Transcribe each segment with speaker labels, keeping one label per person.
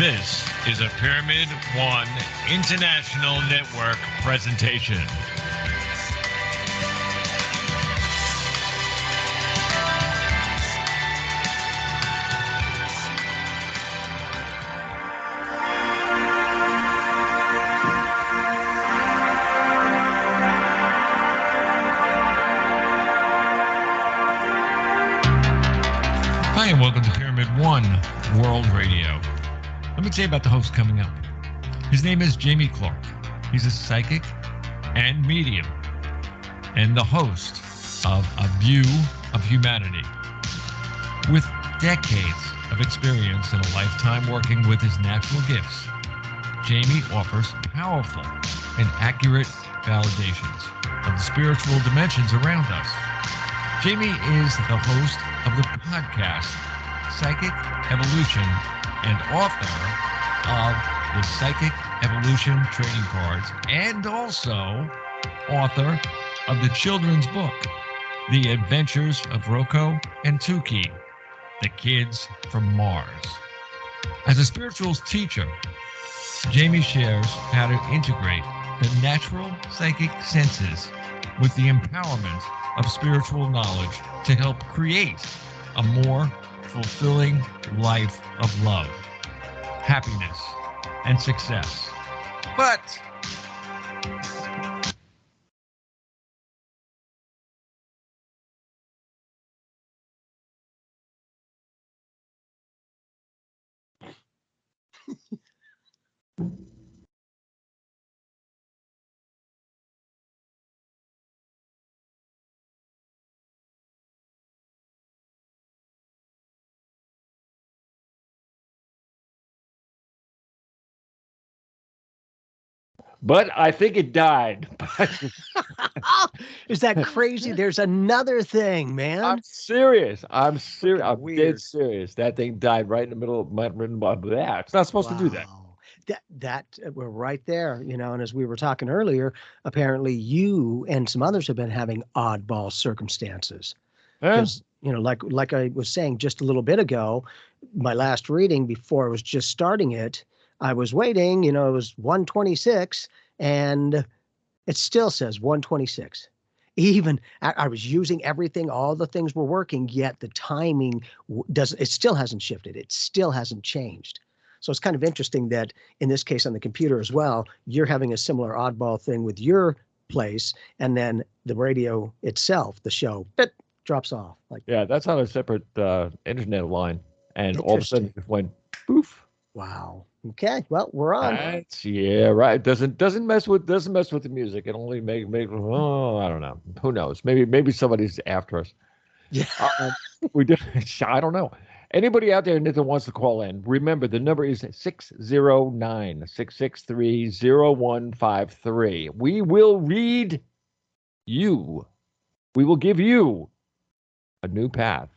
Speaker 1: This is a Pyramid One International Network presentation. Hi, and welcome to Pyramid One World Radio. Let me tell you about the host coming up. His name is Jamie Clark. He's a psychic and medium, and the host of A View of Humanity. With decades of experience and a lifetime working with his natural gifts, Jamie offers powerful and accurate validations of the spiritual dimensions around us. Jamie is the host of the podcast Psychic Evolution and author of the Psychic Evolution Trading Cards, and also author of the children's book, The Adventures of Rocco and Tuki, The Kids from Mars. As a spirituals teacher, Jamie shares how to integrate the natural psychic senses with the empowerment of spiritual knowledge to help create a more fulfilling life of love, happiness, and success. But I think it died.
Speaker 2: Is that crazy? There's another thing, man.
Speaker 3: I'm serious. I'm
Speaker 2: Weird.
Speaker 3: dead serious. That thing died right in the middle of my that. It's not supposed to do that.
Speaker 2: That we're right there, you know. And as we were talking earlier, apparently you and some others have been having oddball circumstances. Because, you know, like I was saying just a little bit ago, my last reading before I was just starting it, I was waiting, you know, it was 126 and it still says 126. Even I was using everything, all the things were working, yet the timing it still hasn't shifted. It still hasn't changed. So it's kind of interesting that in this case on the computer as well, you're having a similar oddball thing with your place, and then the radio itself, the show, it drops off. Like,
Speaker 3: yeah, that's on a separate internet line, and all of a sudden it went poof.
Speaker 2: Wow. Okay. Well, we're on.
Speaker 3: Yeah, right. Doesn't mess with the music. It only make I don't know. Who knows? Maybe somebody's after us.
Speaker 2: Yeah.
Speaker 3: We did. I don't know. Anybody out there that wants to call in, remember the number is 609-663-0153. We will read you. We will give you a new path.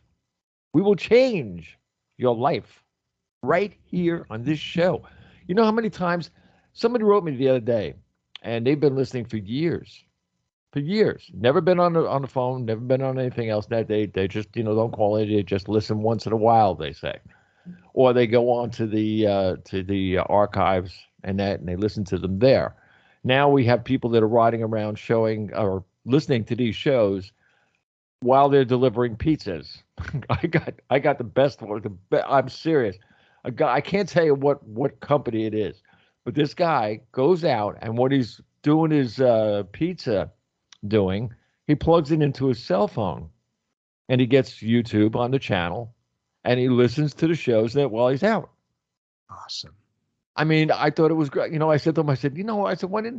Speaker 3: We will change your life right here on this show. You know how many times somebody wrote me the other day, and they've been listening for years, never been on the phone, never been on anything else. That they just, you know, don't call it. They just listen once in a while, they say, or they go on to the archives and they listen to them there. Now we have people that are riding around showing or listening to these shows while they're delivering pizzas. I got the best one. I'm serious. A guy, I can't tell you what company it is, but this guy goes out, and what he's doing is pizza doing. He plugs it into his cell phone, and he gets YouTube on the channel, and he listens to the shows that while he's out.
Speaker 2: Awesome.
Speaker 3: I mean, I thought it was great. You know, I said to him, why didn't you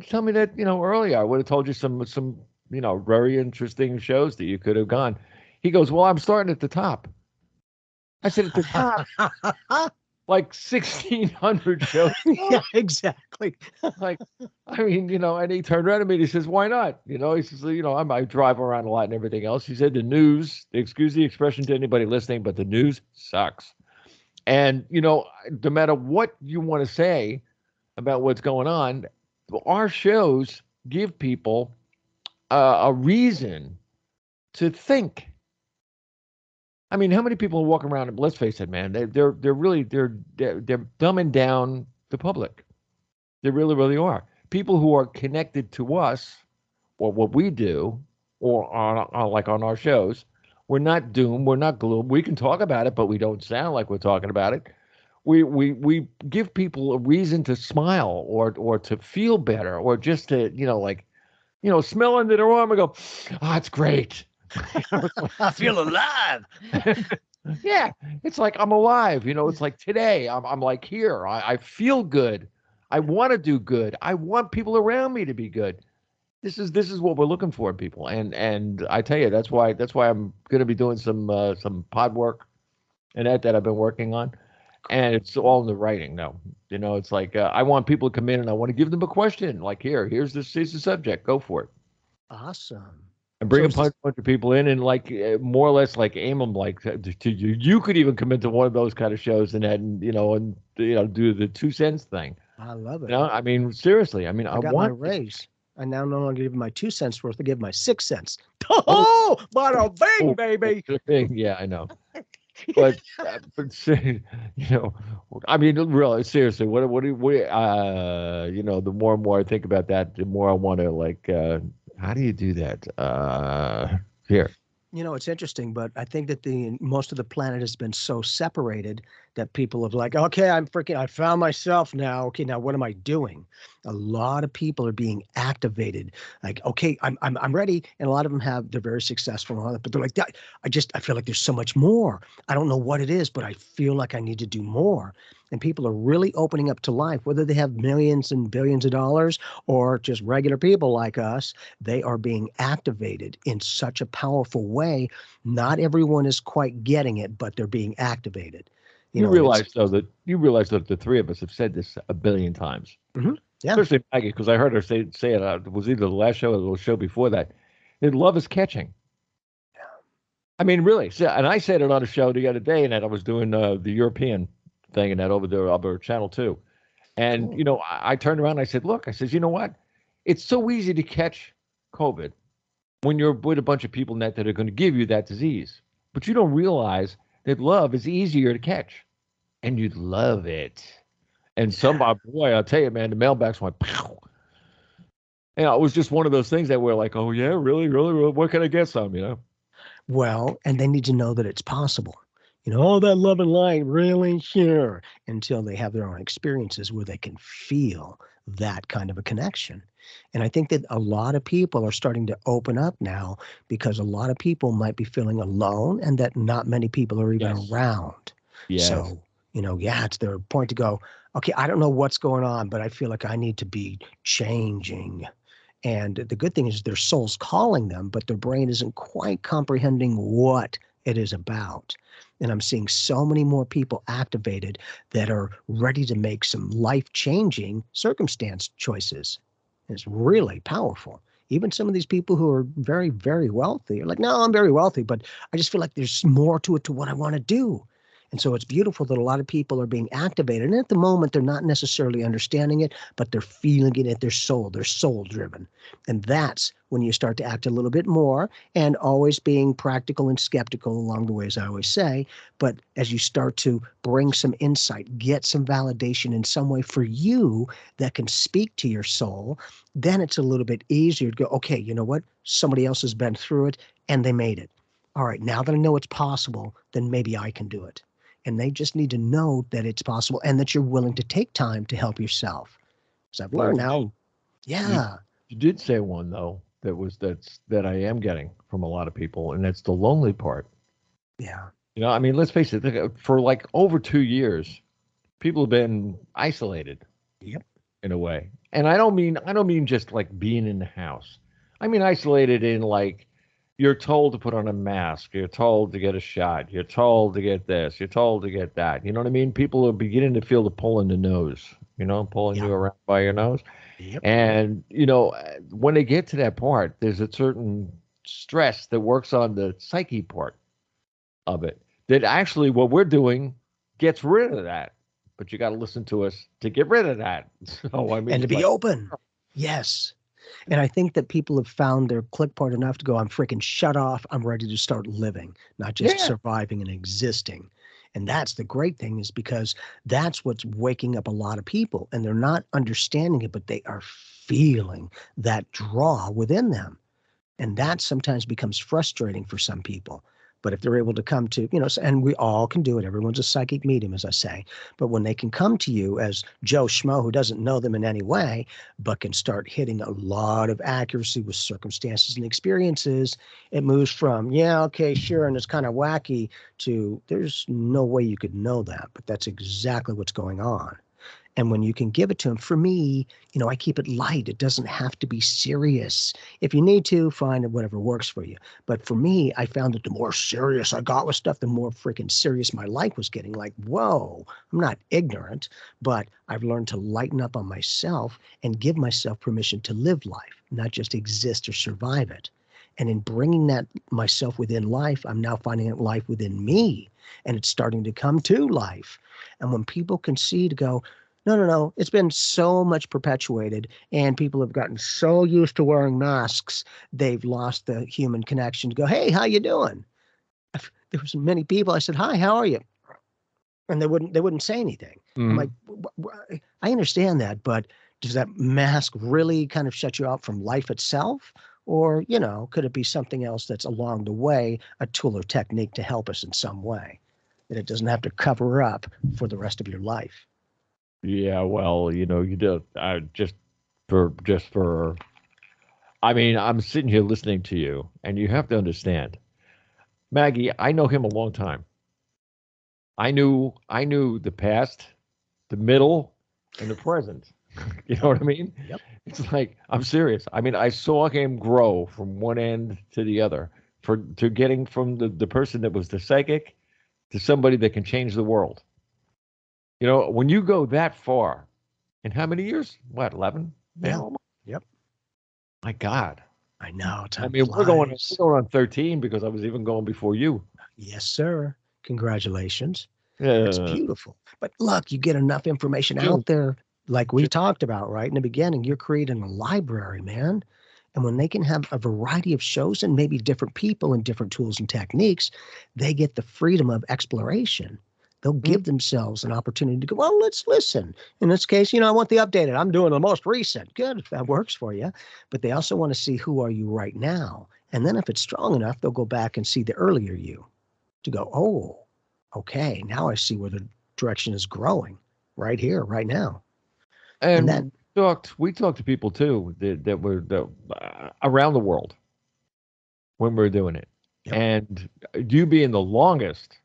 Speaker 3: tell me that, you know, earlier? I would have told you some, you know, very interesting shows that you could have gone. He goes, well, I'm starting at the top. I said, at the top? Like 1,600 shows.
Speaker 2: Yeah, exactly.
Speaker 3: Like, I mean, you know, and he turned around to me and he says, why not? You know, he says, you know, I drive around a lot and everything else. He said, the news, excuse the expression to anybody listening, but the news sucks. And, you know, no matter what you want to say about what's going on, our shows give people a reason to think. I mean, how many people walk around and let's face it, man, they're really they're dumbing down the public. They really, really are. People who are connected to us or what we do or on our shows, we're not doom, we're not gloom. We can talk about it, but we don't sound like we're talking about it. We give people a reason to smile or to feel better or just to, smell under their arm and go, oh, it's great.
Speaker 2: I feel alive.
Speaker 3: Yeah, it's like I'm alive. It's like today I'm like here. I feel good. I want to do good. I want people around me to be good. This is what we're looking for in people. And I tell you, that's why I'm going to be doing some pod work and that I've been working on. And it's all in the writing now. It's like I want people to come in and I want to give them a question. Like here's the subject. Go for it.
Speaker 2: Awesome.
Speaker 3: And bring a bunch of people in and like more or less like aim them like to you. You could even come into one of those kind of shows and then do the 2 cents thing.
Speaker 2: I love it.
Speaker 3: I mean seriously. I mean I
Speaker 2: got
Speaker 3: want
Speaker 2: my raise. I now no longer give my 2 cents worth. I give my 6 cents. Oh, bada bing, baby.
Speaker 3: Yeah, I know. But I mean, really, seriously, what do we, the more and more I think about that, the more I want to like, how do you do that? Here.
Speaker 2: It's interesting, but I think that most of the planet has been so separated that people have like, okay, I found myself now. Okay, now what am I doing? A lot of people are being activated. Like, okay, I'm ready, and a lot of them they're very successful, but they're like, I feel like there's so much more. I don't know what it is, but I feel like I need to do more. And people are really opening up to life, whether they have millions and billions of dollars or just regular people like us. They are being activated in such a powerful way. Not everyone is quite getting it, but they're being activated.
Speaker 3: You realize that the three of us have said this a billion times.
Speaker 2: Mm-hmm. Yeah.
Speaker 3: Especially Maggie, because I heard her say it. It was either the last show or the show before that. Love is catching.
Speaker 2: Yeah.
Speaker 3: I mean, really. And I said it on a show the other day, and I was doing the European thing and that over there over Channel 2. And, cool. I turned around and I said, look, you know what? It's so easy to catch COVID when you're with a bunch of people that are going to give you that disease. But you don't realize that love is easier to catch. And you'd love it. And boy, I'll tell you, man, the mailbags went, pow. It was just one of those things that were like, oh, yeah, really, really, really? Where can I get some,
Speaker 2: Well, and they need to know that it's possible. All that love and light, really? Sure. Until they have their own experiences where they can feel that kind of a connection. And I think that a lot of people are starting to open up now because a lot of people might be feeling alone and that not many people are even around.
Speaker 3: Yes.
Speaker 2: So, it's their point to go, okay, I don't know what's going on, but I feel like I need to be changing. And the good thing is their soul's calling them, but their brain isn't quite comprehending what it is about. And I'm seeing so many more people activated that are ready to make some life-changing circumstance choices. It's really powerful. Even some of these people who are very, very wealthy are like, no, I'm very wealthy, but I just feel like there's more to it to what I want to do. And so it's beautiful that a lot of people are being activated. And at the moment, they're not necessarily understanding it, but they're feeling it at their soul. They're soul-driven. And that's when you start to act a little bit more and always being practical and skeptical along the way, as I always say. But as you start to bring some insight, get some validation in some way for you that can speak to your soul, then it's a little bit easier to go, okay, you know what? Somebody else has been through it and they made it. All right, now that I know it's possible, then maybe I can do it. And they just need to know that it's possible and that you're willing to take time to help yourself. So I've learned now. Yeah.
Speaker 3: You did say one though that I am getting from a lot of people, and that's the lonely part.
Speaker 2: Yeah.
Speaker 3: I mean, let's face it, for like over 2 years, people have been isolated.
Speaker 2: Yep.
Speaker 3: In a way. And I don't mean just like being in the house. I mean isolated in like you're told to put on a mask. You're told to get a shot. You're told to get this. You're told to get that. You know what I mean? People are beginning to feel the pull in the nose, pulling you around by your nose.
Speaker 2: Yep.
Speaker 3: And, when they get to that part, there's a certain stress that works on the psyche part of it that actually what we're doing gets rid of that. But you got to listen to us to get rid of that. So, I mean,
Speaker 2: and to be open. Yes. And I think that people have found their click part enough to go, I'm freaking shut off. I'm ready to start living, not just surviving and existing. And that's the great thing, is because that's what's waking up a lot of people, and they're not understanding it, but they are feeling that draw within them. And that sometimes becomes frustrating for some people. But if they're able to come to, and we all can do it. Everyone's a psychic medium, as I say. But when they can come to you as Joe Schmo, who doesn't know them in any way, but can start hitting a lot of accuracy with circumstances and experiences, it moves from, yeah, okay, sure, and it's kind of wacky, to there's no way you could know that. But that's exactly what's going on. And when you can give it to them, for me, I keep it light. It doesn't have to be serious. If you need to, find whatever works for you. But for me, I found that the more serious I got with stuff, the more freaking serious my life was getting. Like, whoa, I'm not ignorant, but I've learned to lighten up on myself and give myself permission to live life, not just exist or survive it. And in bringing that myself within life, I'm now finding that life within me, and it's starting to come to life. And when people can see, to go, no, it's been so much perpetuated, and people have gotten so used to wearing masks, they've lost the human connection to go, hey, how you doing? There was many people, I said, hi, how are you? And they wouldn't say anything. I'm like, I understand that, but does that mask really kind of shut you out from life itself? Or, could it be something else that's along the way, a tool or technique to help us in some way, that it doesn't have to cover up for the rest of your life?
Speaker 3: Yeah, well, you do. I'm sitting here listening to you, and you have to understand, Maggie, I know him a long time. I knew the past, the middle, and the present. You know what I mean?
Speaker 2: Yep.
Speaker 3: It's like, I'm serious. I saw him grow from one end to the other, to getting from the person that was the psychic to somebody that can change the world. When you go that far, in how many years? What, 11?
Speaker 2: Yeah. Yep.
Speaker 3: My God.
Speaker 2: I know.
Speaker 3: We're going on 13, because I was even going before you.
Speaker 2: Yes, sir. Congratulations.
Speaker 3: Yeah.
Speaker 2: That's beautiful. But look, you get enough information out there, like we talked about right in the beginning. You're creating a library, man. And when they can have a variety of shows and maybe different people and different tools and techniques, they get the freedom of exploration. They'll give themselves an opportunity to go, well, let's listen. In this case, I want the updated. I'm doing the most recent. Good, if that works for you. But they also want to see, who are you right now? And then if it's strong enough, they'll go back and see the earlier you, to go, oh, okay, now I see where the direction is growing right here, right now.
Speaker 3: And then we talked to people too that were around the world when we were doing it. Yep. And you being the longest,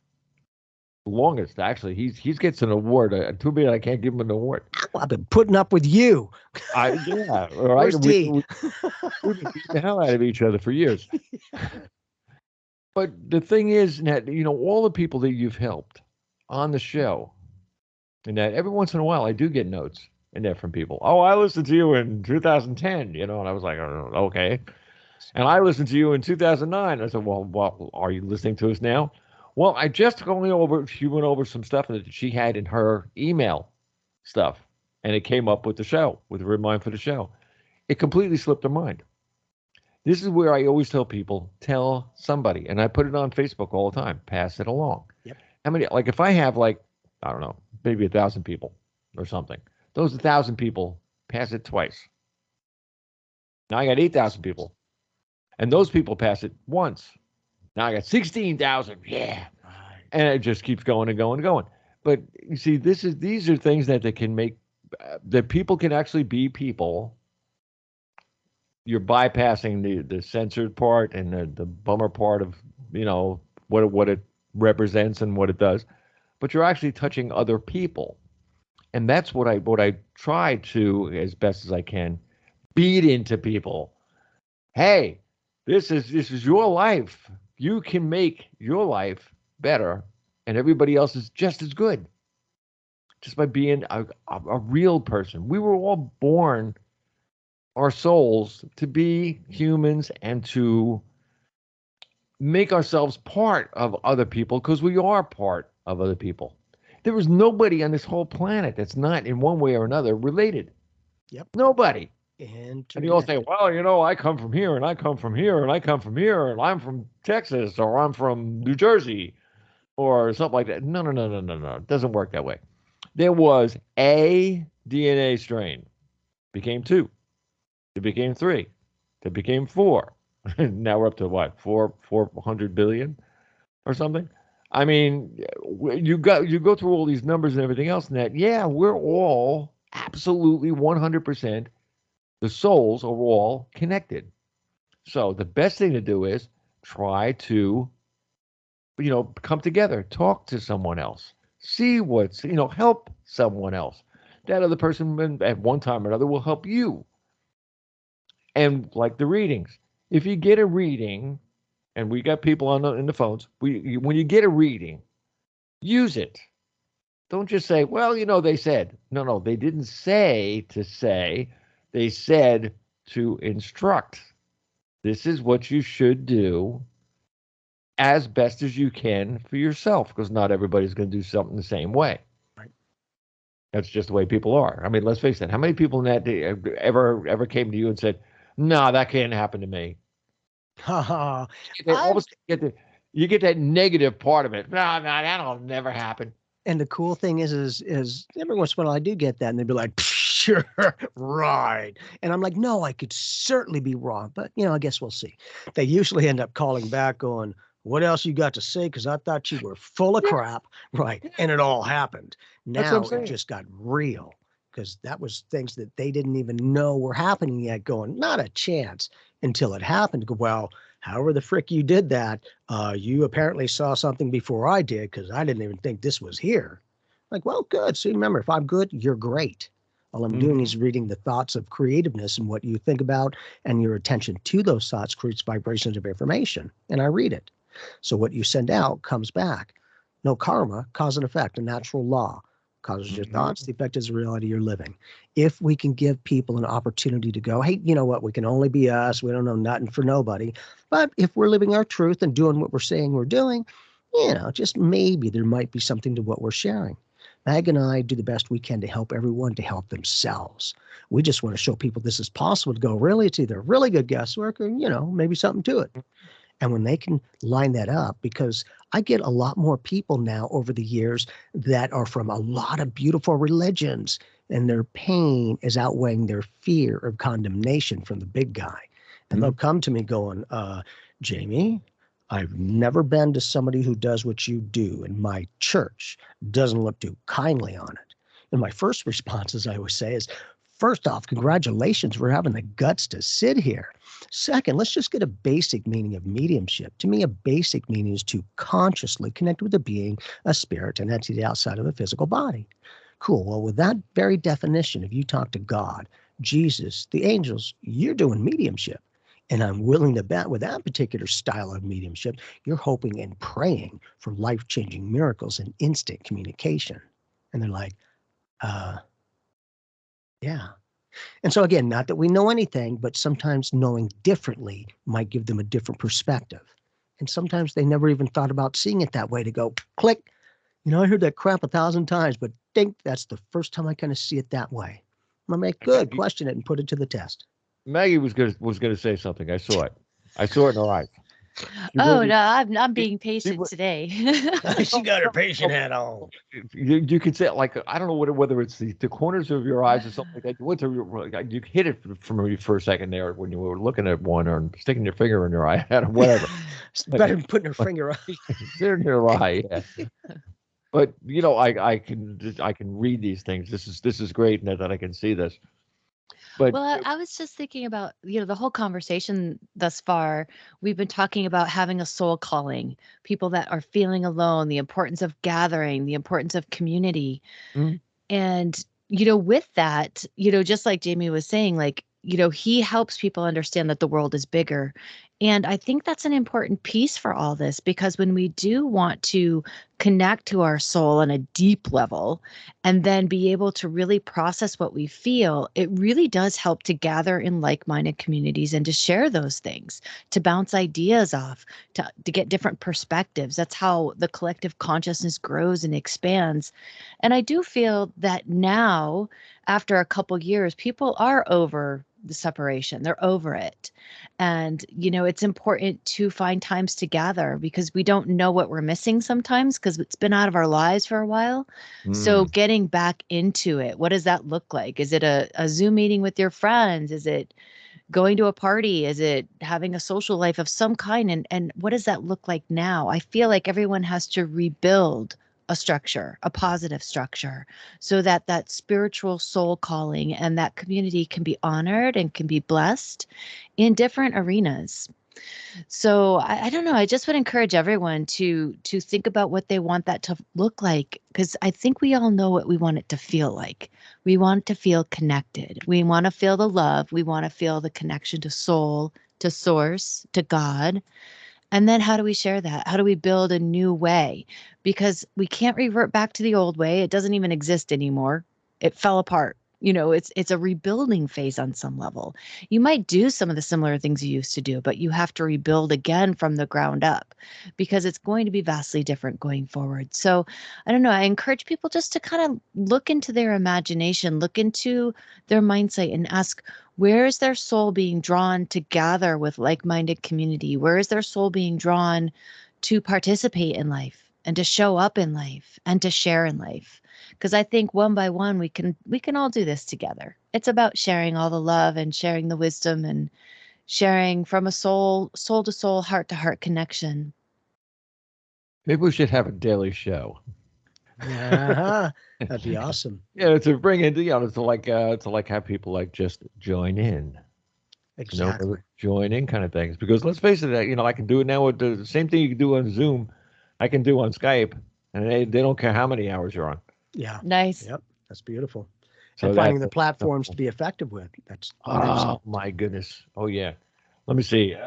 Speaker 3: actually, he gets an award. Too bad I can't give him an award.
Speaker 2: I've been putting up with you.
Speaker 3: Yeah, right.
Speaker 2: Where's D?
Speaker 3: We've been beating the hell out of each other for years. But the thing is that, all the people that you've helped on the show, and that every once in a while I do get notes in there from people. Oh, I listened to you in 2010, and I was like, oh, okay. And I listened to you in 2009. I said, well, are you listening to us now? Well, I just she went over some stuff that she had in her email stuff, and it came up with the show, with a reminder for the show. It completely slipped her mind. This is where I always tell people, tell somebody, and I put it on Facebook all the time, pass it along.
Speaker 2: Yep.
Speaker 3: How many, like if I have I don't know, maybe 1,000 people or something, those 1,000 people, pass it twice. Now I got 8,000 people, and those people pass it once. Now I got 16,000. Yeah. And it just keeps going and going and going. But you see, these are things that they can make, that people can actually be people. You're bypassing the censored part and the bummer part of, what it represents and what it does. But you're actually touching other people. And that's what I try to, as best as I can, beat into people. Hey, this is your life. You can make your life better, and everybody else is just as good, just by being a real person. We were all born, our souls, to be humans and to make ourselves part of other people, because we are part of other people. There is nobody on this whole planet that's not in one way or another related.
Speaker 2: Yep.
Speaker 3: Nobody. And you all say, well, you know, I come from here, and I come from here, and I come from here, and I'm from Texas, or I'm from New Jersey, or something like that. No, no, no, no, no, no. It doesn't work that way. There was a DNA strain. Became 2. It became 3. It became 4. Now we're up to what? 400 billion or something? I mean, you go through all these numbers and everything else, and that, yeah, we're all absolutely 100%. The souls are all connected. So the best thing to do is try to, come together, talk to someone else, see what's, help someone else. That other person at one time or another will help you. And like the readings, if you get a reading, and we got people in the phones, when you get a reading, use it. Don't just say, well, they said. No, they didn't say to say. They said to instruct. This is what you should do as best as you can for yourself, because not everybody's going to do something the same way.
Speaker 2: Right.
Speaker 3: That's just the way people are. I mean, let's face it. How many people in that day ever came to you and said, no, that can't happen to me? You get that negative part of it. No, that'll never happen.
Speaker 2: And the cool thing is every once in a while I do get that, and they'd be like, sure, right. And I'm like, no, I could certainly be wrong, but I guess we'll see. They usually end up calling back going, what else you got to say? Because I thought you were full of crap. Right. And it all happened. Now it just got real, because that was things that they didn't even know were happening yet, going, not a chance, until it happened. Well, however the frick you did that, you apparently saw something before I did, because I didn't even think this was here. Like, well, good. So remember, if I'm good, you're great. All I'm doing is reading the thoughts of creativeness, and what you think about and your attention to those thoughts creates vibrations of information, and I read it. So what you send out comes back. No karma, cause and effect, a natural law. Causes your thoughts, the effect is the reality you're living. If we can give people an opportunity to go, hey, you know what, we can only be us, we don't know nothing for nobody. But if we're living our truth and doing what we're saying we're doing, just maybe there might be something to what we're sharing. Mag and I do the best we can to help everyone to help themselves. We just want to show people this is possible, to go, really, it's either really good guesswork or, maybe something to it. And when they can line that up, because I get a lot more people now over the years that are from a lot of beautiful religions, and their pain is outweighing their fear of condemnation from the big guy. And they'll come to me going, Jamie, I've never been to somebody who does what you do, and my church doesn't look too kindly on it. And my first response, as I always say, is, first off, congratulations for having the guts to sit here. Second, let's just get a basic meaning of mediumship. To me, a basic meaning is to consciously connect with a being, a spirit, an entity outside of a physical body. Cool. Well, with that very definition, if you talk to God, Jesus, the angels, you're doing mediumship. And I'm willing to bet with that particular style of mediumship, you're hoping and praying for life-changing miracles and instant communication. And they're like, yeah. And so again, not that we know anything, but sometimes knowing differently might give them a different perspective. And sometimes they never even thought about seeing it that way, to go, click, I heard that crap 1,000 times, but think that's the first time I kind of see it that way. I'm going to make good, question it, and put it to the test.
Speaker 3: Maggie was going to say something. I saw it. I saw it in her eyes.
Speaker 4: No, I'm being patient today.
Speaker 2: She got her patient hat on.
Speaker 3: You could say, like, I don't know whether it's the corners of your eyes or something like that. You hit it from me for a second there when you were looking at one, or sticking your finger in your eye, or whatever.
Speaker 2: It's better than putting her finger on.
Speaker 3: In your eye. Yeah. But I can read these things. This is great, and that I can see this. But,
Speaker 4: well, I was just thinking about, the whole conversation thus far. We've been talking about having a soul calling, people that are feeling alone, the importance of gathering, the importance of community. And, with that, just like Jamie was saying, like, he helps people understand that the world is bigger. And I think that's an important piece for all this, because when we do want to connect to our soul on a deep level and then be able to really process what we feel, it really does help to gather in like-minded communities and to share those things, to bounce ideas off, to get different perspectives. That's how the collective consciousness grows and expands. And I do feel that now, after a couple years, people are over the separation. They're over it. And, it's important to find times to gather because we don't know what we're missing sometimes because it's been out of our lives for a while. So getting back into it, what does that look like? Is it a Zoom meeting with your friends? Is it going to a party? Is it having a social life of some kind? And what does that look like now? I feel like everyone has to rebuild a structure, a positive structure, so that that spiritual soul calling and that community can be honored and can be blessed in different arenas. So I don't know. I just would encourage everyone to think about what they want that to look like, because I think we all know what we want it to feel like. We want to feel connected. We want to feel the love. We want to feel the connection to soul, to source, to God. And then how do we share that? How do we build a new way? Because we can't revert back to the old way. It doesn't even exist anymore. It fell apart. It's a rebuilding phase on some level. You might do some of the similar things you used to do, but you have to rebuild again from the ground up because it's going to be vastly different going forward. So I don't know. I encourage people just to kind of look into their imagination, look into their mindset and ask, where is their soul being drawn to gather with like-minded community? Where is their soul being drawn to participate in life and to show up in life and to share in life? Because I think one by one, we can all do this together. It's about sharing all the love and sharing the wisdom and sharing from a soul to soul, heart to heart connection.
Speaker 3: Maybe we should have a daily show.
Speaker 2: That'd be awesome.
Speaker 3: Yeah, to bring in, to like have people like just join in.
Speaker 2: Exactly.
Speaker 3: Join in kind of things. Because let's face it, I can do it now with the same thing you can do on Zoom, I can do on Skype, and they don't care how many hours you're on.
Speaker 2: Yeah.
Speaker 4: Nice.
Speaker 2: Yep. That's beautiful.
Speaker 3: So
Speaker 2: and finding the platforms to be effective with. That's
Speaker 3: oh my goodness. Oh yeah. Let me see.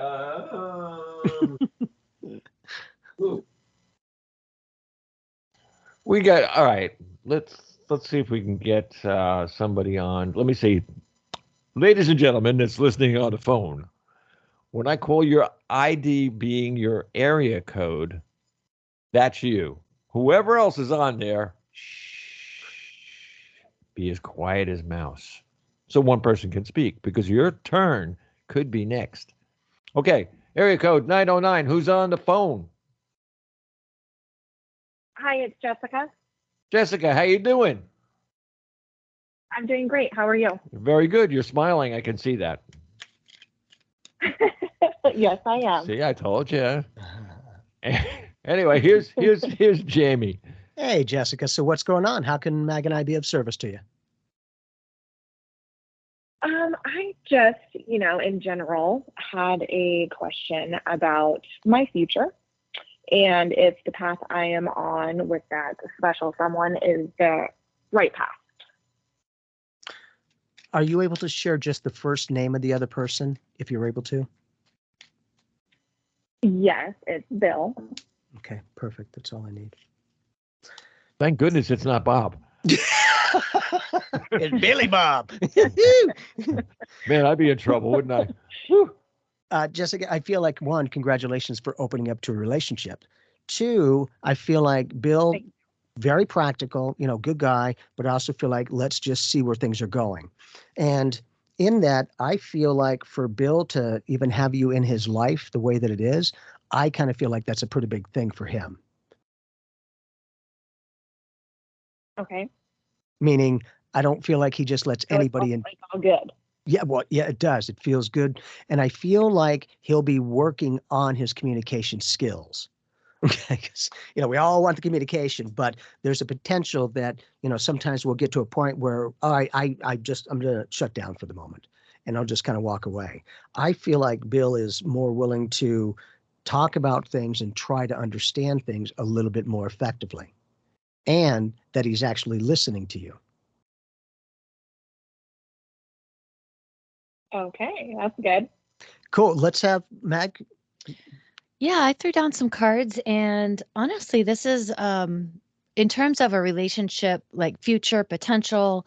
Speaker 3: We got all right. Let's see if we can get somebody on. Let me see. Ladies and gentlemen that's listening on the phone, when I call your ID being your area code, that's you. Whoever else is on there, be as quiet as mouse. So one person can speak because your turn could be next. Okay, area code 909. Who's on the phone?
Speaker 5: Hi, it's Jessica.
Speaker 3: Jessica, how you doing?
Speaker 5: I'm doing great. How are you?
Speaker 3: Very good. You're smiling. I can see that.
Speaker 5: Yes, I am.
Speaker 3: See, I told you. Anyway, here's Jamie.
Speaker 2: Hey, Jessica. So what's going on? How can Mag and I be of service to you?
Speaker 5: I just, in general, had a question about my future and if the path I am on with that special someone is the right path.
Speaker 2: Are you able to share just the first name of the other person, if you're able to?
Speaker 5: Yes, it's Bill.
Speaker 2: Okay, perfect. That's all I need.
Speaker 3: Thank goodness it's not Bob.
Speaker 2: It's Billy Bob.
Speaker 3: Man, I'd be in trouble, wouldn't I?
Speaker 2: Jessica, I feel like, one, congratulations for opening up to a relationship. Two, I feel like Bill, very practical, good guy, but I also feel like let's just see where things are going. And in that, I feel like for Bill to even have you in his life the way that it is, I kind of feel like that's a pretty big thing for him.
Speaker 5: Okay.
Speaker 2: Meaning, I don't feel like he just lets anybody in.
Speaker 5: Like all good.
Speaker 2: Yeah, well, yeah, it does. It feels good. And I feel like he'll be working on his communication skills. Okay, because we all want the communication, but there's a potential that sometimes we'll get to a point where I'm gonna shut down for the moment, and I'll just kind of walk away. I feel like Bill is more willing to talk about things and try to understand things a little bit more effectively, and that he's actually listening to you.
Speaker 5: Okay, that's good.
Speaker 2: Cool. Let's have Mag.
Speaker 4: Yeah, I threw down some cards, and honestly, this is in terms of a relationship, like future potential.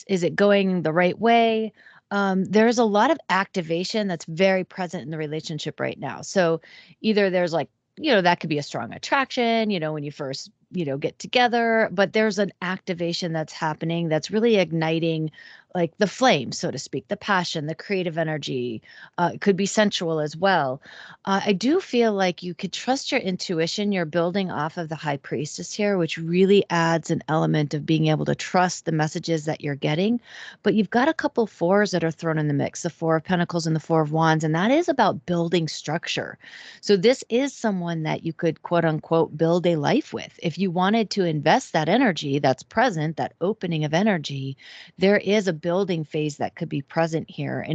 Speaker 4: Is it going the right way? There's a lot of activation that's very present in the relationship right now. So either there's that could be a strong attraction, when you first, get together, but there's an activation that's happening that's really igniting like the flame, so to speak, the passion, the creative energy. It could be sensual as well. I do feel like you could trust your intuition. You're building off of the High Priestess here, which really adds an element of being able to trust the messages that you're getting. But you've got a couple fours that are thrown in the mix, the Four of Pentacles and the Four of Wands, and that is about building structure. So this is someone that you could, quote unquote, build a life with. If you wanted to invest that energy that's present, that opening of energy, there is a building phase that could be present here,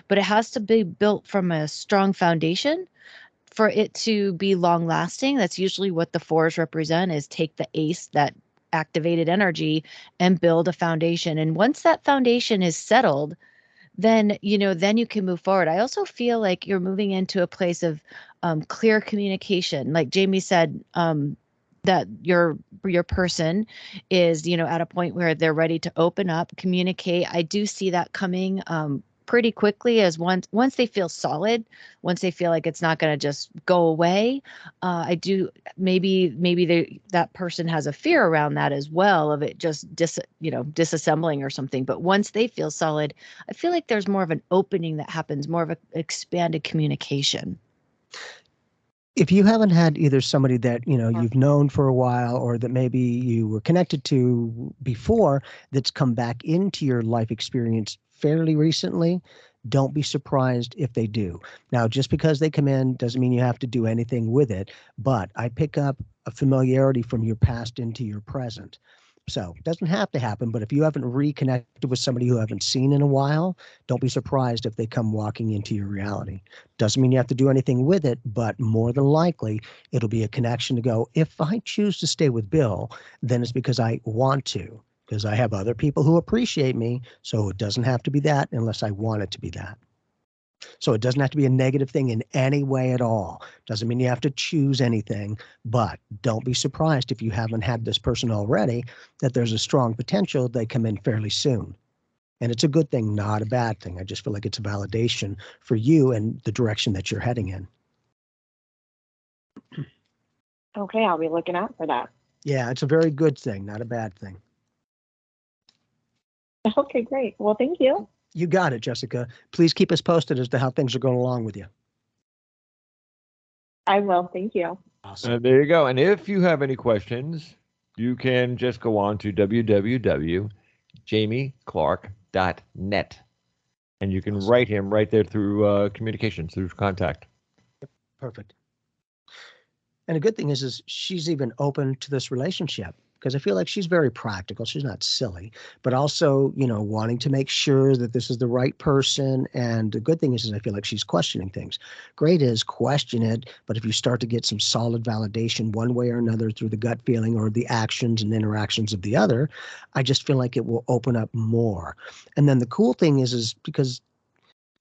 Speaker 4: but it has to be built from a strong foundation for it to be long lasting. That's usually what the fours represent, is take the ace, that activated energy, and build a foundation. And once that foundation is settled, then you can move forward. I also feel like you're moving into a place of clear communication, like Jamie said, that your person is, at a point where they're ready to open up, communicate. I do see that coming pretty quickly, as once they feel solid, once they feel like it's not going to just go away. I do, maybe that person has a fear around that as well, of it just disassembling or something. But once they feel solid, I feel like there's more of an opening that happens, more of an expanded communication.
Speaker 2: If you haven't had either somebody that you've known for a while, or that maybe you were connected to before, that's come back into your life experience fairly recently, don't be surprised if they do. Now, just because they come in doesn't mean you have to do anything with it, but I pick up a familiarity from your past into your present. So it doesn't have to happen, but if you haven't reconnected with somebody who you haven't seen in a while, don't be surprised if they come walking into your reality. Doesn't mean you have to do anything with it, but more than likely, it'll be a connection to go, if I choose to stay with Bill, then it's because I want to, because I have other people who appreciate me. So it doesn't have to be that unless I want it to be that. So it doesn't have to be a negative thing in any way at all. Doesn't mean you have to choose anything, but don't be surprised if you haven't had this person already, that there's a strong potential they come in fairly soon. And it's a good thing, not a bad thing. I just feel like it's a validation for you and the direction that you're heading in.
Speaker 5: Okay, I'll be looking out for that.
Speaker 2: Yeah, it's a very good thing, not a bad thing.
Speaker 5: Okay, great. Well, thank you.
Speaker 2: You got it, Jessica. Please keep us posted as to how things are going along with you.
Speaker 5: I will. Thank you.
Speaker 2: Awesome.
Speaker 3: There you go. And if you have any questions, you can just go on to www.jamieclark.net, and you can write him right there through communications, through contact.
Speaker 2: Yep, perfect. And the good thing is she's even open to this relationship, because I feel like she's very practical. She's not silly, but also, wanting to make sure that this is the right person. And the good thing is I feel like she's questioning things. Great is question it, but if you start to get some solid validation one way or another through the gut feeling or the actions and interactions of the other, I just feel like it will open up more. And then the cool thing is because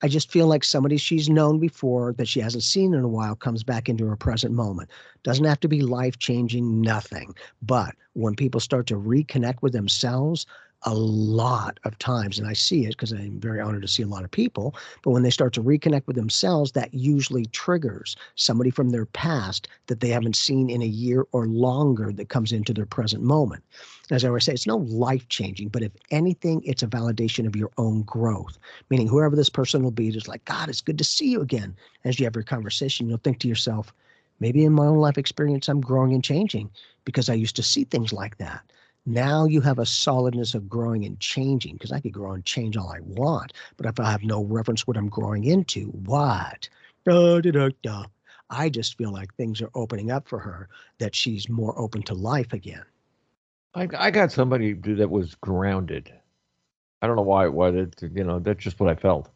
Speaker 2: I just feel like somebody she's known before that she hasn't seen in a while comes back into her present moment. Doesn't have to be life-changing, nothing. But when people start to reconnect with themselves, a lot of times, and I see it because I'm very honored to see a lot of people, but when they start to reconnect with themselves, that usually triggers somebody from their past that they haven't seen in a year or longer that comes into their present moment. As I always say, it's no life-changing, but if anything, it's a validation of your own growth, meaning whoever this person will be, just like, God, it's good to see you again. As you have your conversation, you'll think to yourself, maybe in my own life experience, I'm growing and changing because I used to see things like that. Now you have a solidness of growing and changing, because I could grow and change all I want, but if I have no reference what I'm growing into, what? I just feel like things are opening up for her, that she's more open to life again.
Speaker 3: I got somebody that was grounded. I don't know why that's just what I felt.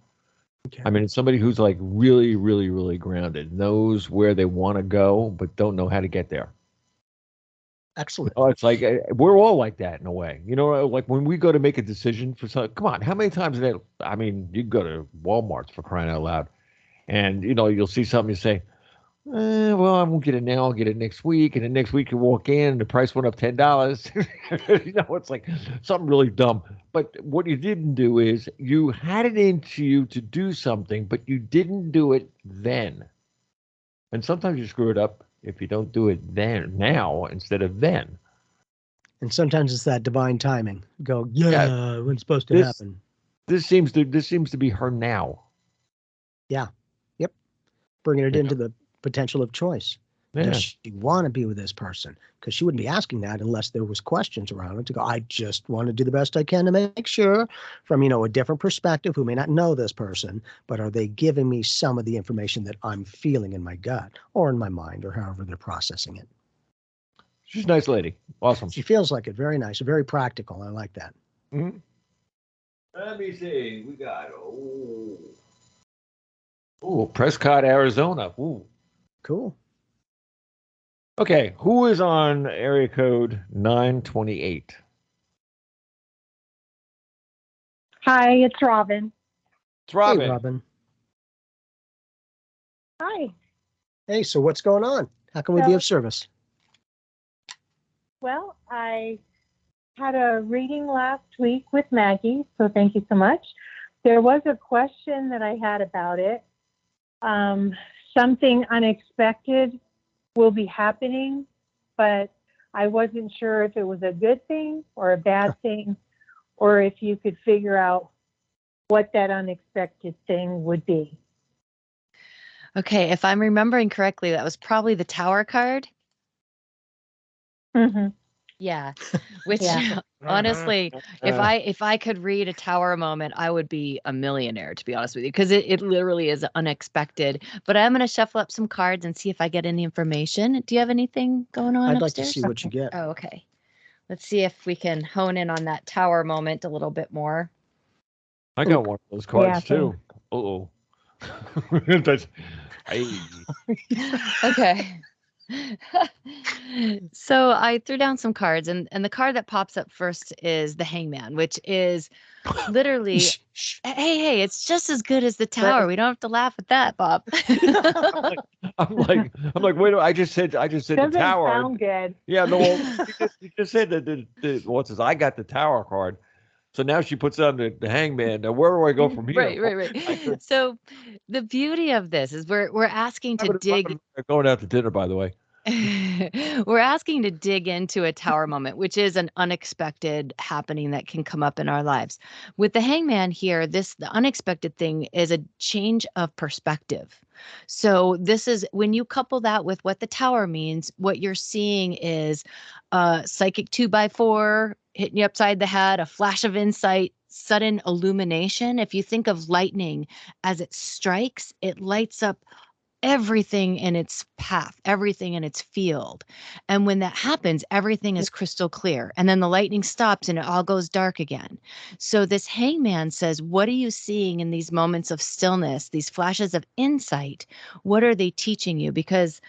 Speaker 2: Okay.
Speaker 3: I mean, it's somebody who's like really, really, really grounded, knows where they want to go, but don't know how to get there.
Speaker 2: Excellent.
Speaker 3: Oh, it's like we're all like that in a way. Like when we go to make a decision for something, come on, how many times you go to Walmart's, for crying out loud, and you'll see something, you say, well, I won't get it now, I'll get it next week, and then next week you walk in and the price went up $10. It's like something really dumb. But what you didn't do is you had it into you to do something, but you didn't do it then. And sometimes you screw it up if you don't do it now instead of then.
Speaker 2: And sometimes it's that divine timing. Go, when it's supposed to happen.
Speaker 3: seems to be her now.
Speaker 2: Yeah. Yep. Bringing it
Speaker 3: Yeah.
Speaker 2: into the potential of choice.
Speaker 3: Yeah.
Speaker 2: Does she want to be with this person? Because she wouldn't be asking that unless there was questions around it to go, I just want to do the best I can to make sure from, a different perspective who may not know this person, but are they giving me some of the information that I'm feeling in my gut or in my mind or however they're processing it?
Speaker 3: She's a nice lady. Awesome.
Speaker 2: She feels like it. Very nice. Very practical. I like that.
Speaker 3: Mm-hmm. Let me see. We got, Prescott, Arizona. Ooh.
Speaker 2: Cool.
Speaker 3: Okay, who is on area code 928?
Speaker 6: Hi, it's Robin.
Speaker 3: It's Robin.
Speaker 2: Hey, Robin.
Speaker 6: Hi.
Speaker 2: Hey, so what's going on? How can we be of service?
Speaker 6: Well, I had a reading last week with Maggie, so thank you so much. There was a question that I had about it. Something unexpected will be happening, but I wasn't sure if it was a good thing or a bad thing, or if you could figure out what that unexpected thing would be.
Speaker 4: Okay, if I'm remembering correctly, that was probably the Tower card.
Speaker 6: Mm-hmm.
Speaker 4: Yeah, which
Speaker 6: Yeah.
Speaker 4: honestly, if I could read a Tower moment, I would be a millionaire, to be honest with you, because it literally is unexpected. But I'm going to shuffle up some cards and see if I get any information. Do you have anything going on
Speaker 2: I'd like
Speaker 4: upstairs?
Speaker 2: to see what you get.
Speaker 4: Oh, okay. Let's see if we can hone in on that Tower moment a little bit more.
Speaker 3: I got one of those cards too.
Speaker 6: Thanks.
Speaker 3: That's, hey.
Speaker 4: Okay. So I threw down some cards, and the card that pops up first is the Hangman, which is literally, hey, it's just as good as the Tower. We don't have to laugh at that, Bob.
Speaker 3: I'm like, wait, I just said
Speaker 6: Doesn't
Speaker 3: the Tower.
Speaker 6: sound good.
Speaker 3: Yeah, no, you just said that what's this? I got the Tower card. So now she puts on the Hangman. Now where do I go from here?
Speaker 4: Right. So the beauty of this is we're asking to dig.
Speaker 3: Going out to dinner, by the way.
Speaker 4: We're asking to dig into a Tower moment, which is an unexpected happening that can come up in our lives. With the Hangman here, the unexpected thing is a change of perspective. So this is when you couple that with what the Tower means, what you're seeing is a psychic 2x4 hitting you upside the head, a flash of insight, sudden illumination. If you think of lightning as it strikes, it lights up everything in its path, everything in its field. And when that happens, everything is crystal clear. And then the lightning stops and it all goes dark again. So this Hangman says, what are you seeing in these moments of stillness, these flashes of insight? What are they teaching you? Because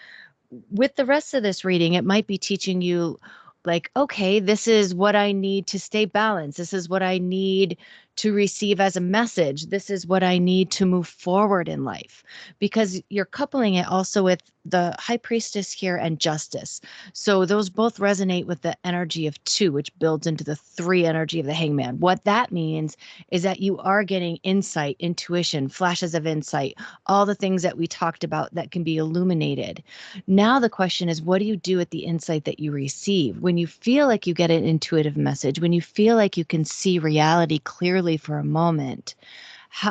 Speaker 4: with the rest of this reading, it might be teaching you like, okay, this is what I need to stay balanced. This is what I need to receive as a message. This is what I need to move forward in life, because you're coupling it also with the High Priestess here and Justice. So those both resonate with the energy of 2, which builds into the 3 energy of the Hangman. What that means is that you are getting insight, intuition, flashes of insight, all the things that we talked about that can be illuminated. Now the question is, what do you do with the insight that you receive? When you feel like you get an intuitive message, when you feel like you can see reality clearly for a moment,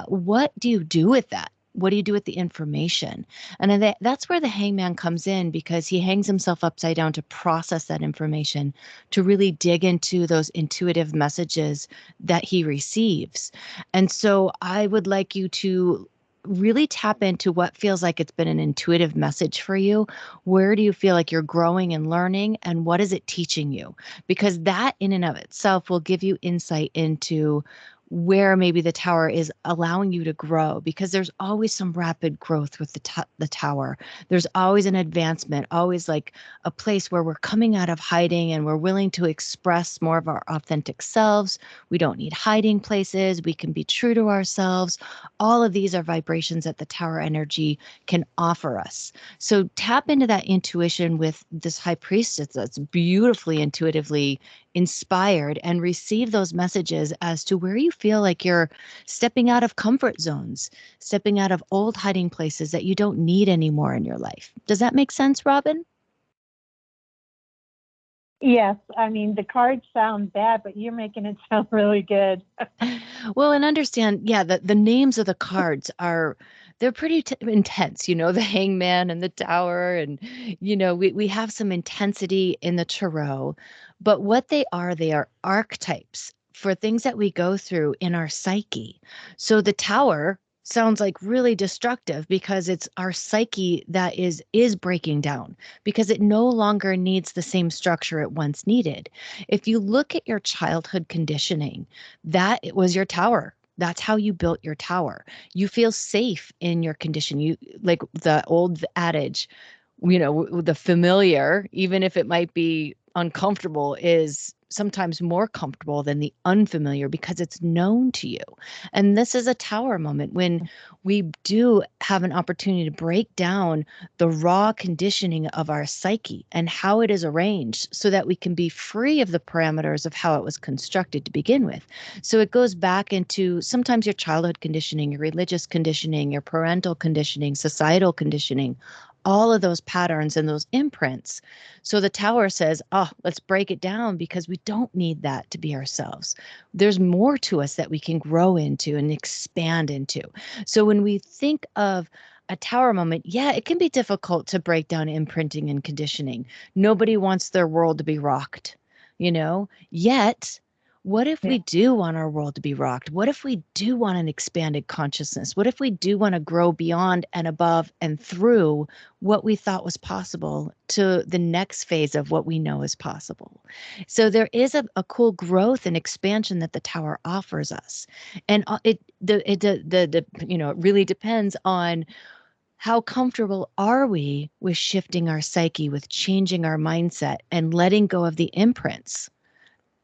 Speaker 4: what do you do with that? What do you do with the information? And that's where the Hangman comes in, because he hangs himself upside down to process that information, to really dig into those intuitive messages that he receives. And so I would like you to really tap into what feels like it's been an intuitive message for you. Where do you feel like you're growing and learning, and what is it teaching you? Because that in and of itself will give you insight into where maybe the Tower is allowing you to grow, because there's always some rapid growth with the Tower. There's always an advancement, always like a place where we're coming out of hiding and we're willing to express more of our authentic selves. We don't need hiding places. We can be true to ourselves. All of these are vibrations that the Tower energy can offer us. So tap into that intuition with this High Priestess that's beautifully intuitively inspired, and receive those messages as to where you feel like you're stepping out of comfort zones, stepping out of old hiding places that you don't need anymore in your life. Does that make sense, Robin?
Speaker 6: Yes, I mean, the cards sound bad, but you're making it sound really good.
Speaker 4: Well, and understand, yeah, the names of the cards they're pretty intense, the Hangman and the Tower, and we have some intensity in the tarot, but what they are archetypes for things that we go through in our psyche. So the Tower sounds like really destructive because it's our psyche that is breaking down because it no longer needs the same structure it once needed. If you look at your childhood conditioning, that it was your tower. That's how you built your tower. You feel safe in your condition. You, like the old adage, the familiar, even if it might be uncomfortable, is sometimes more comfortable than the unfamiliar because it's known to you. And this is a tower moment when we do have an opportunity to break down the raw conditioning of our psyche and how it is arranged so that we can be free of the parameters of how it was constructed to begin with. So it goes back into sometimes your childhood conditioning, your religious conditioning, your parental conditioning, societal conditioning, all of those patterns and those imprints. So the Tower says, let's break it down because we don't need that to be ourselves. There's more to us that we can grow into and expand into. So when we think of a Tower moment, yeah, it can be difficult to break down imprinting and conditioning. Nobody wants their world to be rocked, yet what if we do want our world to be rocked? What if we do want an expanded consciousness? What if we do want to grow beyond and above and through what we thought was possible to the next phase of what we know is possible? So there is a cool growth and expansion that the Tower offers us. And it really depends on how comfortable are we with shifting our psyche, with changing our mindset and letting go of the imprints.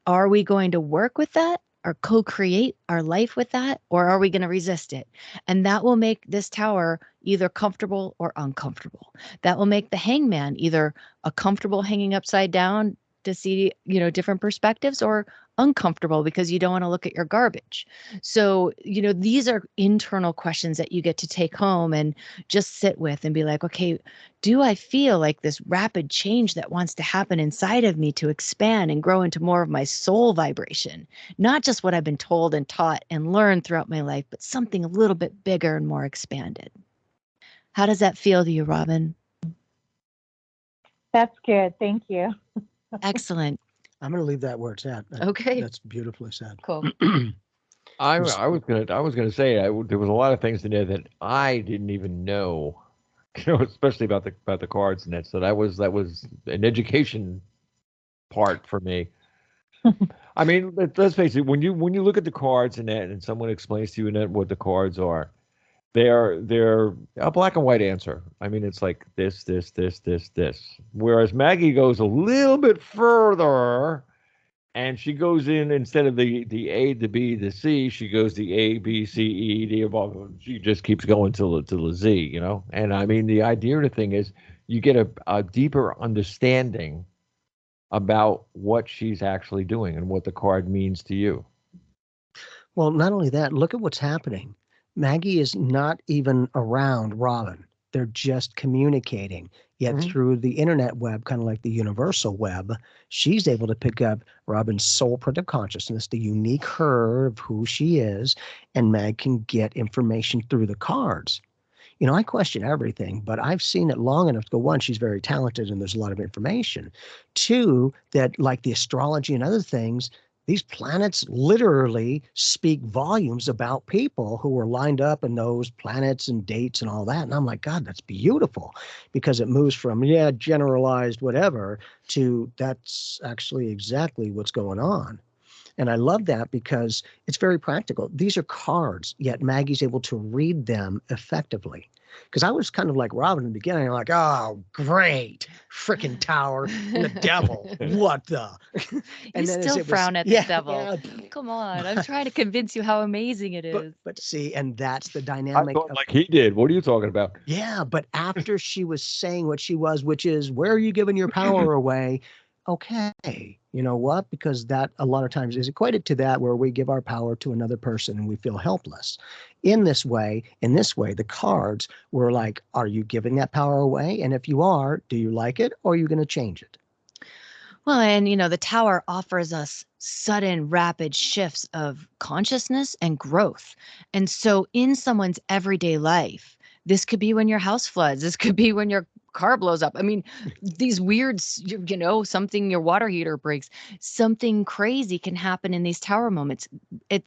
Speaker 4: Are we going to work with that or co-create our life with that, or are we going to resist it? And that will make this Tower either comfortable or uncomfortable. That will make the Hangman either a comfortable hanging upside down to see, different perspectives, or uncomfortable because you don't want to look at your garbage. So, these are internal questions that you get to take home and just sit with and be like, okay, do I feel like this rapid change that wants to happen inside of me to expand and grow into more of my soul vibration? Not just what I've been told and taught and learned throughout my life, but something a little bit bigger and more expanded. How does that feel to you, Robin?
Speaker 6: That's good. Thank you.
Speaker 4: Excellent.
Speaker 2: I'm going to leave that where it's at.
Speaker 4: Okay.
Speaker 2: That's beautifully said.
Speaker 4: Cool.
Speaker 3: I was gonna say there was a lot of things in there that I didn't even know, especially about the cards and that. So that was an education part for me. I mean, let's face it. When you look at the cards and that, and someone explains to you that what the cards are, they're a black and white answer. I mean, it's like this. Whereas Maggie goes a little bit further, and she goes in, instead of the A, the B, the C, she goes the A, B, C, E, D, above. She just keeps going till the Z, And I mean, the idea of the thing is you get a deeper understanding about what she's actually doing and what the card means to you.
Speaker 2: Well, not only that, look at what's happening. Maggie is not even around Robin. They're just communicating. Yet through the internet web, kind of like the universal web, she's able to pick up Robin's soul print of consciousness, the unique her of who she is, and Mag can get information through the cards. I question everything, but I've seen it long enough to go, one, she's very talented and there's a lot of information. Two, that like the astrology and other things, these planets literally speak volumes about people who were lined up in those planets and dates and all that. And I'm like, God, that's beautiful, because it moves from, generalized whatever to that's actually exactly what's going on. And I love that because it's very practical. These are cards, yet Maggie's able to read them effectively. Because I was kind of like Robin in the beginning. I'm like, oh, great, freaking Tower and the devil. What the?
Speaker 4: And you still frown at the devil. Yeah. Come on. I'm trying to convince you how amazing it is.
Speaker 2: But see, and that's the dynamic.
Speaker 3: I thought like he did. What are you talking about?
Speaker 2: Yeah, but after she was saying what she was, which is, where are you giving your power away? Okay, you know what? Because that a lot of times is equated to that, where we give our power to another person and we feel helpless. In this way, the cards were like, are you giving that power away? And if you are, do you like it, or are you going to change it?
Speaker 4: Well, and the tower offers us sudden, rapid shifts of consciousness and growth. And so, in someone's everyday life, this could be when your house floods, this could be when your car blows up. I mean, these weird, something, your water heater breaks, something crazy can happen in these tower moments.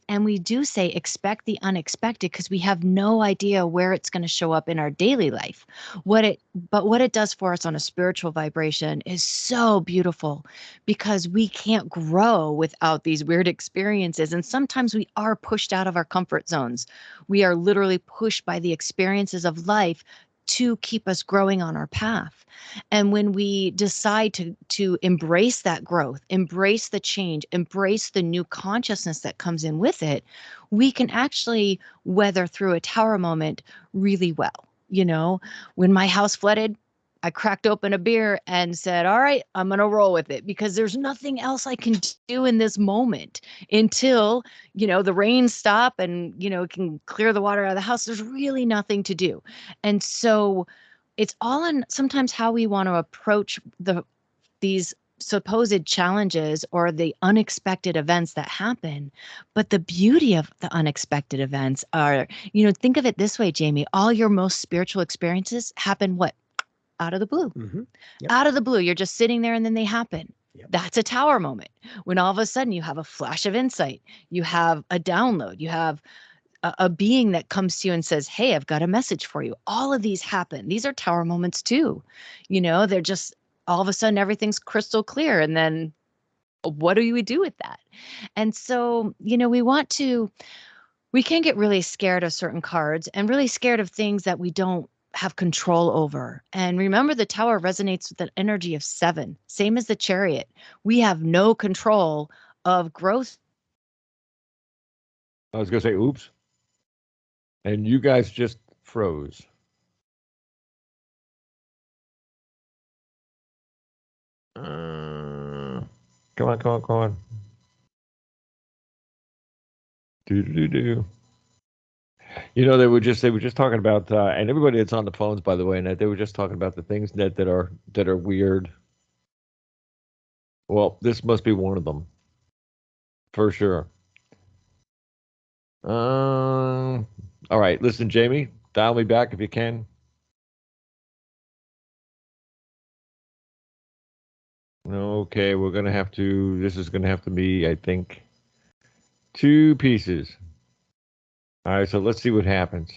Speaker 4: And we do say expect the unexpected because we have no idea where it's going to show up in our daily life. But what it does for us on a spiritual vibration is so beautiful because we can't grow without these weird experiences. And sometimes we are pushed out of our comfort zones. We are literally pushed by the experiences of life to keep us growing on our path. And when we decide to embrace that growth, embrace the change, embrace the new consciousness that comes in with it, we can actually weather through a tower moment really well. When my house flooded, I cracked open a beer and said, all right, I'm going to roll with it because there's nothing else I can do in this moment until, the rains stop and, can clear the water out of the house. There's really nothing to do. And so it's all in sometimes how we want to approach these supposed challenges or the unexpected events that happen. But the beauty of the unexpected events are, think of it this way, Jamie, all your most spiritual experiences happen what? Out of the blue.
Speaker 2: Mm-hmm. Yep.
Speaker 4: Out of the blue. You're just sitting there and then they happen.
Speaker 2: Yep.
Speaker 4: That's a tower moment. When all of a sudden you have a flash of insight, you have a download, you have a being that comes to you and says, hey, I've got a message for you. All of these happen. These are tower moments too. They're just all of a sudden everything's crystal clear. And then what do we do with that? And so, we can get really scared of certain cards and really scared of things that we don't have control over. And remember, the tower resonates with the energy of 7, same as the Chariot. We have no control of growth.
Speaker 3: I was going to say, oops. And you guys just froze. Come on. Do. They were just talking about, and everybody that's on the phones, by the way, and they were just talking about the things that are weird. Well, this must be one of them, for sure. All right, listen, Jamie, dial me back if you can. Okay, this is gonna have to be, I think, 2 pieces. All right, so let's see what happens.